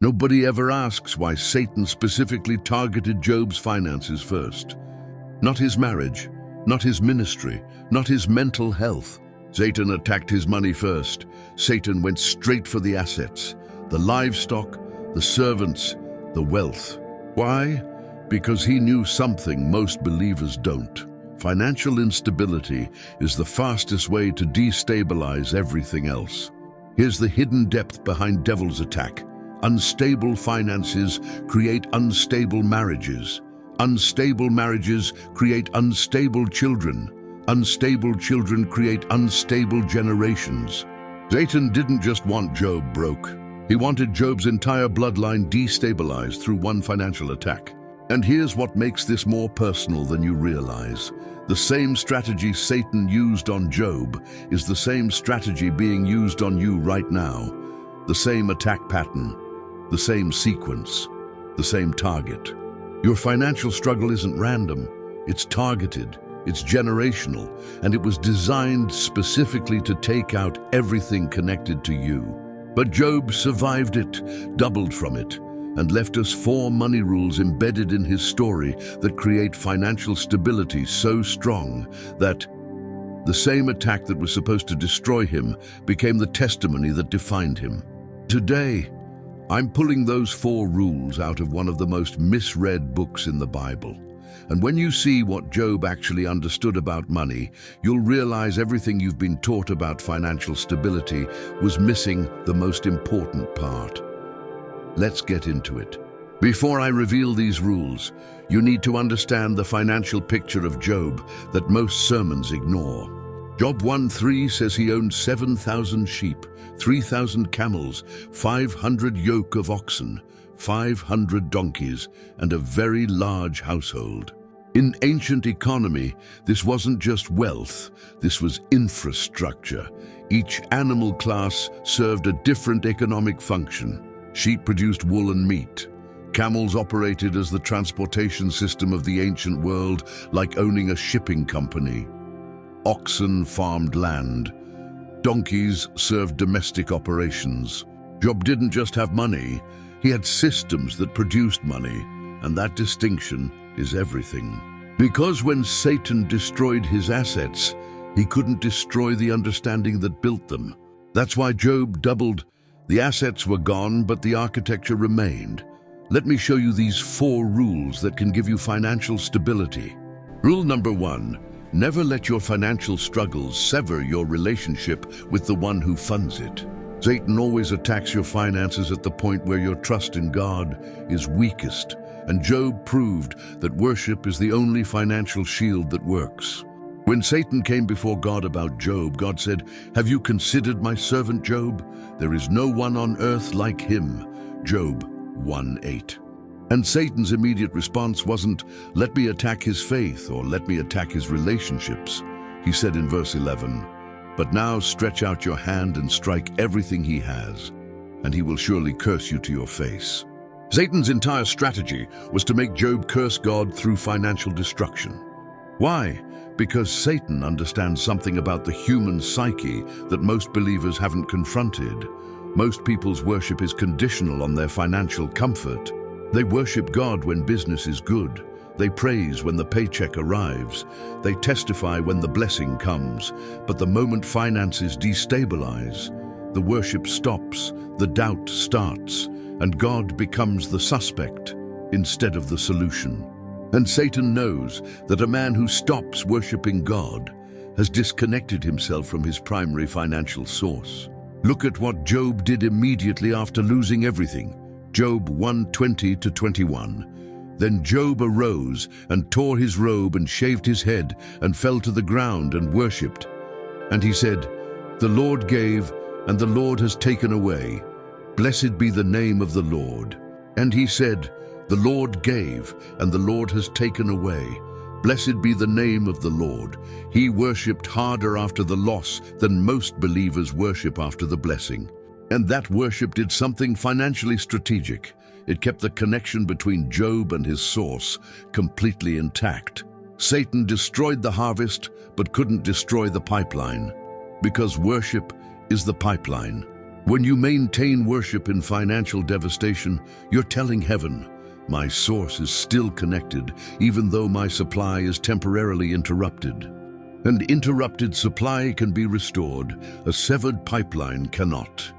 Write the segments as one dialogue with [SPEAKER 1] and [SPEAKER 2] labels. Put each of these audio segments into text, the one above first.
[SPEAKER 1] Nobody ever asks why Satan specifically targeted Job's finances first. Not his marriage, not his ministry, not his mental health. Satan attacked his money first. Satan went straight for the assets, the livestock, the servants, the wealth. Why? Because he knew something most believers don't. Financial instability is the fastest way to destabilize everything else. Here's the hidden depth behind devil's attack. Unstable finances create unstable marriages. Unstable marriages create unstable children. Unstable children create unstable generations. Satan didn't just want Job broke. He wanted Job's entire bloodline destabilized through one financial attack. And here's what makes this more personal than you realize. The same strategy Satan used on Job is the same strategy being used on you right now. The same attack pattern, the same sequence, the same target. Your financial struggle isn't random, it's targeted, it's generational, and it was designed specifically to take out everything connected to you. But Job survived it, doubled from it, and left us 4 money rules embedded in his story that create financial stability so strong that the same attack that was supposed to destroy him became the testimony that defined him. Today, I'm pulling those 4 rules out of one of the most misread books in the Bible. And when you see what Job actually understood about money, you'll realize everything you've been taught about financial stability was missing the most important part. Let's get into it. Before I reveal these rules, you need to understand the financial picture of Job that most sermons ignore. Job 1:3 says he owned 7,000 sheep, 3,000 camels, 500 yoke of oxen, 500 donkeys, and a very large household. In ancient economy, this wasn't just wealth, this was infrastructure. Each animal class served a different economic function. Sheep produced wool and meat. Camels operated as the transportation system of the ancient world, like owning a shipping company. Oxen farmed land. Donkeys served domestic operations. Job didn't just have money, he had systems that produced money, and that distinction is everything. Because when Satan destroyed his assets, he couldn't destroy the understanding that built them. That's why Job doubled. The assets were gone, but the architecture remained. Let me show you these 4 rules that can give you financial stability. Rule number 1, never let your financial struggles sever your relationship with the one who funds it. Satan always attacks your finances at the point where your trust in God is weakest, and Job proved that worship is the only financial shield that works. When Satan came before God about Job, God said, "Have you considered my servant Job? There is no one on earth like him." Job 1:8. And Satan's immediate response wasn't, "Let me attack his faith," or "Let me attack his relationships." He said in verse 11, "But now stretch out your hand and strike everything he has, and he will surely curse you to your face." Satan's entire strategy was to make Job curse God through financial destruction. Why? Because Satan understands something about the human psyche that most believers haven't confronted. Most people's worship is conditional on their financial comfort. They worship God when business is good. They praise when the paycheck arrives. They testify when the blessing comes. But the moment finances destabilize, the worship stops, the doubt starts, and God becomes the suspect instead of the solution. And Satan knows that a man who stops worshiping God has disconnected himself from his primary financial source. Look at what Job did immediately after losing everything. Job 1:20-21. Then Job arose and tore his robe and shaved his head and fell to the ground and worshipped. And he said, "The Lord gave, and the Lord has taken away. Blessed be the name of the Lord." And he said, "The Lord gave, and the Lord has taken away. Blessed be the name of the Lord." He worshipped harder after the loss than most believers worship after the blessing. And that worship did something financially strategic. It kept the connection between Job and his source completely intact. Satan destroyed the harvest, but couldn't destroy the pipeline, because worship is the pipeline. When you maintain worship in financial devastation, you're telling heaven, my source is still connected, even though my supply is temporarily interrupted. And interrupted supply can be restored, a severed pipeline cannot.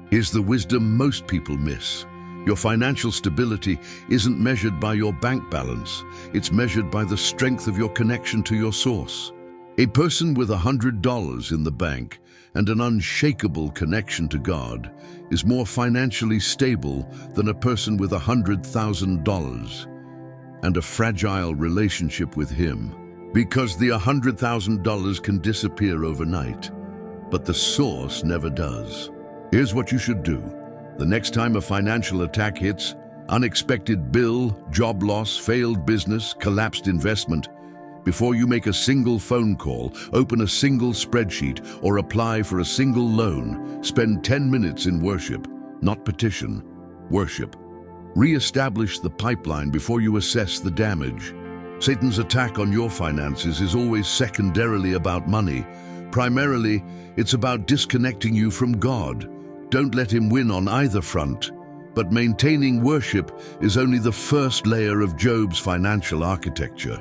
[SPEAKER 1] Here's the wisdom most people miss. Your financial stability isn't measured by your bank balance, it's measured by the strength of your connection to your source. A person with $100 in the bank and an unshakable connection to God is more financially stable than a person with $100,000 and a fragile relationship with Him. Because the $100,000 can disappear overnight, but the source never does. Here's what you should do. The next time a financial attack hits, unexpected bill, job loss, failed business, collapsed investment, before you make a single phone call, open a single spreadsheet, or apply for a single loan, spend 10 minutes in worship, not petition, worship. Re-establish the pipeline before you assess the damage. Satan's attack on your finances is always secondarily about money. Primarily, it's about disconnecting you from God. Don't let him win on either front. But maintaining worship is only the first layer of Job's financial architecture.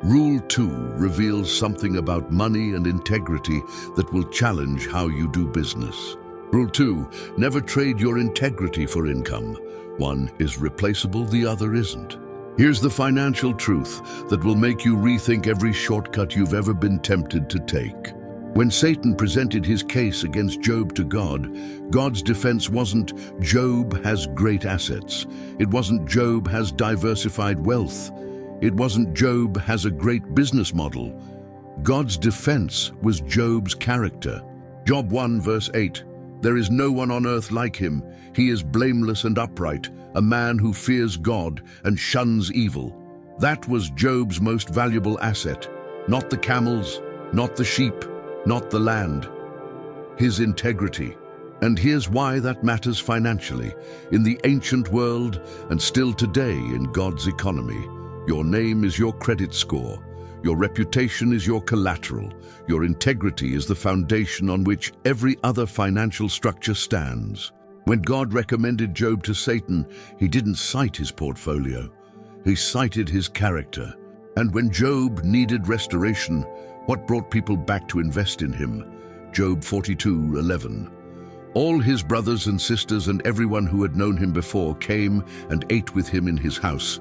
[SPEAKER 1] Rule 2 reveals something about money and integrity that will challenge how you do business. Rule 2, never trade your integrity for income. One is replaceable, the other isn't. Here's the financial truth that will make you rethink every shortcut you've ever been tempted to take. When Satan presented his case against Job to God, God's defense wasn't Job has great assets. It wasn't Job has diversified wealth. It wasn't Job has a great business model. God's defense was Job's character. Job 1 verse 8, there is no one on earth like him. He is blameless and upright, a man who fears God and shuns evil. That was Job's most valuable asset. Not the camels, not the sheep, not the land. His integrity. And here's why that matters financially. In the ancient world, and still today in God's economy, your name is your credit score. Your reputation is your collateral. Your integrity is the foundation on which every other financial structure stands. When God recommended Job to Satan, he didn't cite his portfolio. He cited his character. And when Job needed restoration, what brought people back to invest in him? Job 42:11. All his brothers and sisters and everyone who had known him before came and ate with him in his house,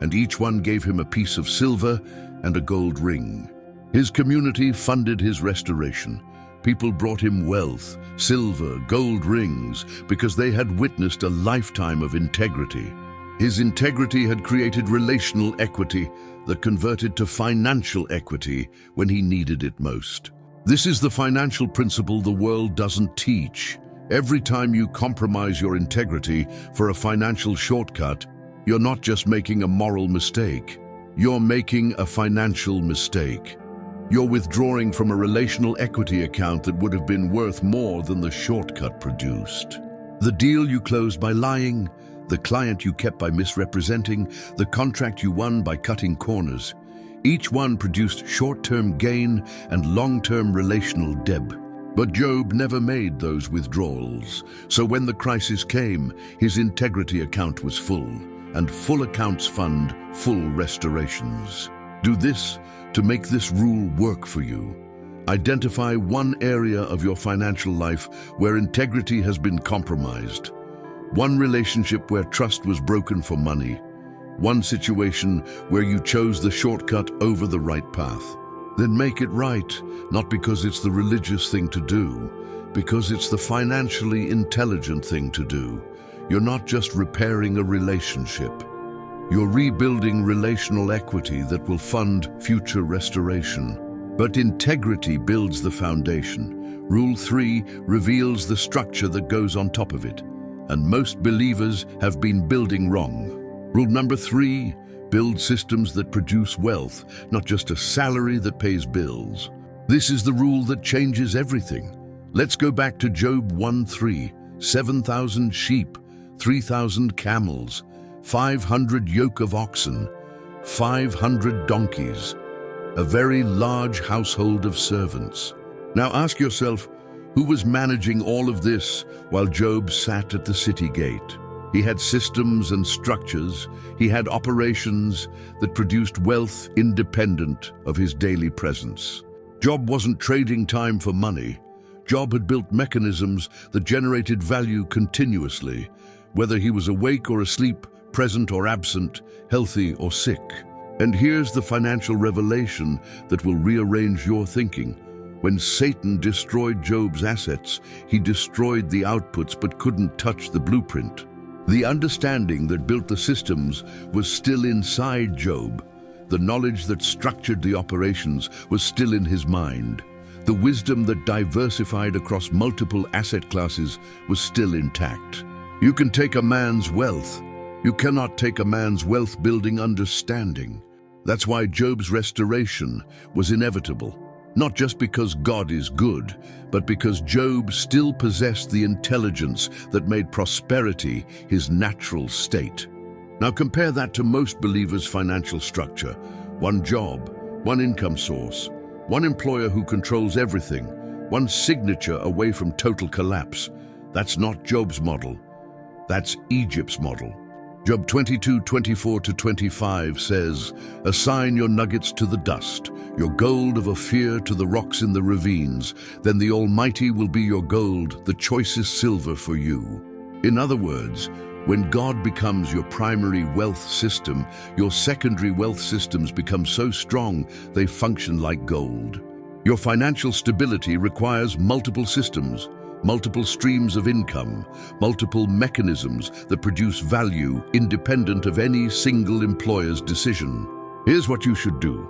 [SPEAKER 1] and each one gave him a piece of silver and a gold ring. His community funded his restoration. People brought him wealth, silver, gold rings, because they had witnessed a lifetime of integrity. His integrity had created relational equity that converted to financial equity when he needed it most. This is the financial principle the world doesn't teach. Every time you compromise your integrity for a financial shortcut, you're not just making a moral mistake, you're making a financial mistake. You're withdrawing from a relational equity account that would have been worth more than the shortcut produced. The deal you closed by lying, the client you kept by misrepresenting, the contract you won by cutting corners. Each one produced short-term gain and long-term relational debt. But Job never made those withdrawals. So when the crisis came, his integrity account was full, and full accounts fund full restorations. Do this to make this rule work for you. Identify one area of your financial life where integrity has been compromised. One relationship where trust was broken for money. One situation where you chose the shortcut over the right path. Then make it right, not because it's the religious thing to do, because it's the financially intelligent thing to do. You're not just repairing a relationship. You're rebuilding relational equity that will fund future restoration. But integrity builds the foundation. Rule 3 reveals the structure that goes on top of it. And most believers have been building wrong. Rule number 3, build systems that produce wealth, not just a salary that pays bills. This is the rule that changes everything. Let's go back to Job 1:3, 7,000 sheep, 3,000 camels, 500 yoke of oxen, 500 donkeys, a very large household of servants. Now ask yourself, Who was managing all of this while Job sat at the city gate? He had systems and structures. He had operations that produced wealth independent of his daily presence. Job wasn't trading time for money. Job had built mechanisms that generated value continuously, whether he was awake or asleep, present or absent, healthy or sick. And here's the financial revelation that will rearrange your thinking. When Satan destroyed Job's assets, he destroyed the outputs but couldn't touch the blueprint. The understanding that built the systems was still inside Job. The knowledge that structured the operations was still in his mind. The wisdom that diversified across multiple asset classes was still intact. You can take a man's wealth. You cannot take a man's wealth-building understanding. That's why Job's restoration was inevitable. Not just because God is good, but because Job still possessed the intelligence that made prosperity his natural state. Now compare that to most believers' financial structure. One job, one income source, one employer who controls everything, one signature away from total collapse. That's not Job's model. That's Egypt's model. Job 22:24-25 says, "Assign your nuggets to the dust, your gold of Ophir to the rocks in the ravines. Then the Almighty will be your gold, the choicest silver for you." In other words, when God becomes your primary wealth system, your secondary wealth systems become so strong they function like gold. Your financial stability requires multiple systems, multiple streams of income, multiple mechanisms that produce value independent of any single employer's decision. Here's what you should do.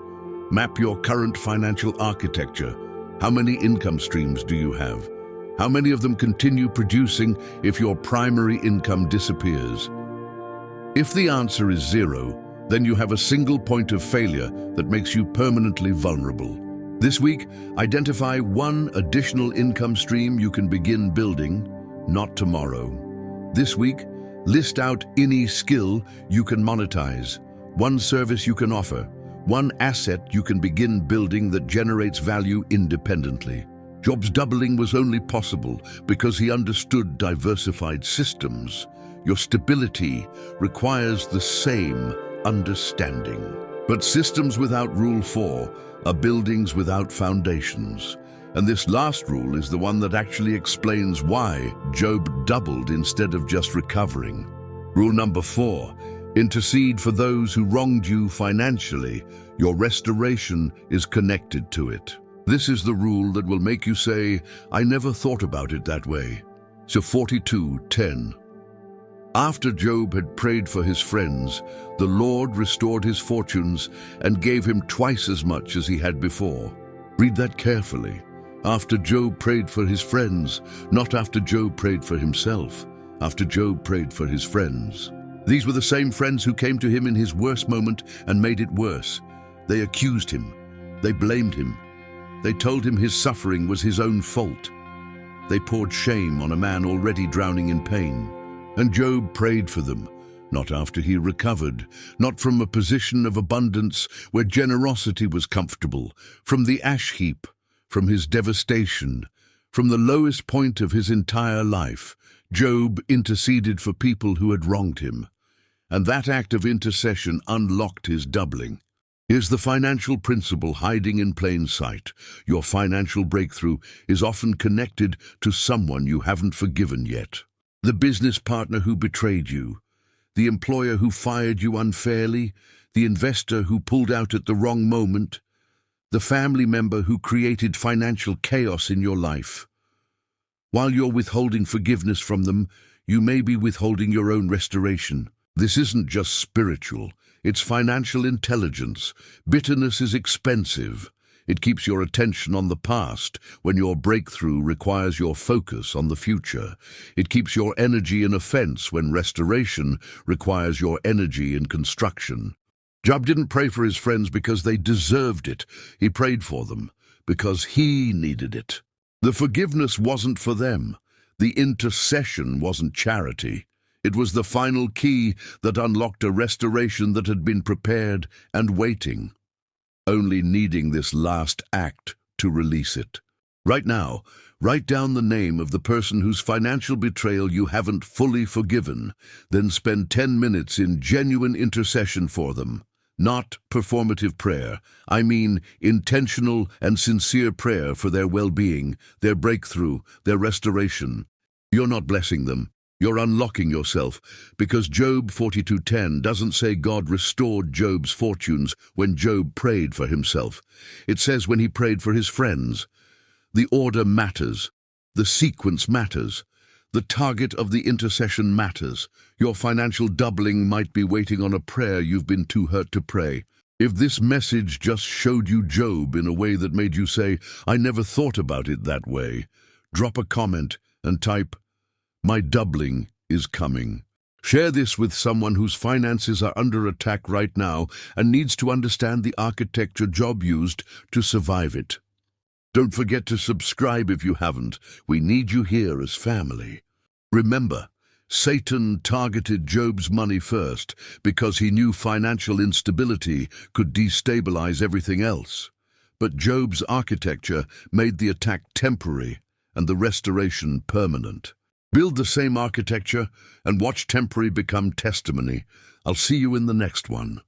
[SPEAKER 1] Map your current financial architecture. How many income streams do you have? How many of them continue producing if your primary income disappears? If the answer is 0, then you have a single point of failure that makes you permanently vulnerable. This week, identify one additional income stream you can begin building, not tomorrow. This week, list out any skill you can monetize, one service you can offer, one asset you can begin building that generates value independently. Job's doubling was only possible because he understood diversified systems. Your stability requires the same understanding. But systems without Rule 4 are buildings without foundations. And this last rule is the one that actually explains why Job doubled instead of just recovering. Rule number 4, intercede for those who wronged you financially. Your restoration is connected to it. This is the rule that will make you say, "I never thought about it that way." So 42:10. After Job had prayed for his friends, the Lord restored his fortunes and gave him twice as much as he had before. Read that carefully. After Job prayed for his friends, not after Job prayed for himself. After Job prayed for his friends. These were the same friends who came to him in his worst moment and made it worse. They accused him. They blamed him. They told him his suffering was his own fault. They poured shame on a man already drowning in pain. And Job prayed for them, not after he recovered, not from a position of abundance where generosity was comfortable, from the ash heap, from his devastation, from the lowest point of his entire life. Job interceded for people who had wronged him, and that act of intercession unlocked his doubling. Here's the financial principle hiding in plain sight. Your financial breakthrough is often connected to someone you haven't forgiven yet. The business partner who betrayed you, the employer who fired you unfairly, the investor who pulled out at the wrong moment, the family member who created financial chaos in your life. While you're withholding forgiveness from them, you may be withholding your own restoration. This isn't just spiritual, it's financial intelligence. Bitterness is expensive. It keeps your attention on the past when your breakthrough requires your focus on the future. It keeps your energy in offense when restoration requires your energy in construction. Job didn't pray for his friends because they deserved it. He prayed for them because he needed it. The forgiveness wasn't for them. The intercession wasn't charity. It was the final key that unlocked a restoration that had been prepared and waiting, only needing this last act to release it. Right now, write down the name of the person whose financial betrayal you haven't fully forgiven, then spend 10 minutes in genuine intercession for them. Not performative prayer. I mean intentional and sincere prayer for their well-being, their breakthrough, their restoration. You're not blessing them. You're unlocking yourself, because Job 42:10 doesn't say God restored Job's fortunes when Job prayed for himself. It says when he prayed for his friends. The order matters. The sequence matters. The target of the intercession matters. Your financial doubling might be waiting on a prayer you've been too hurt to pray. If this message just showed you Job in a way that made you say, "I never thought about it that way," drop a comment and type, "My doubling is coming." Share this with someone whose finances are under attack right now and needs to understand the architecture Job used to survive it. Don't forget to subscribe if you haven't. We need you here as family. Remember, Satan targeted Job's money first because he knew financial instability could destabilize everything else. But Job's architecture made the attack temporary and the restoration permanent. Build the same architecture and watch temporary become testimony. I'll see you in the next one.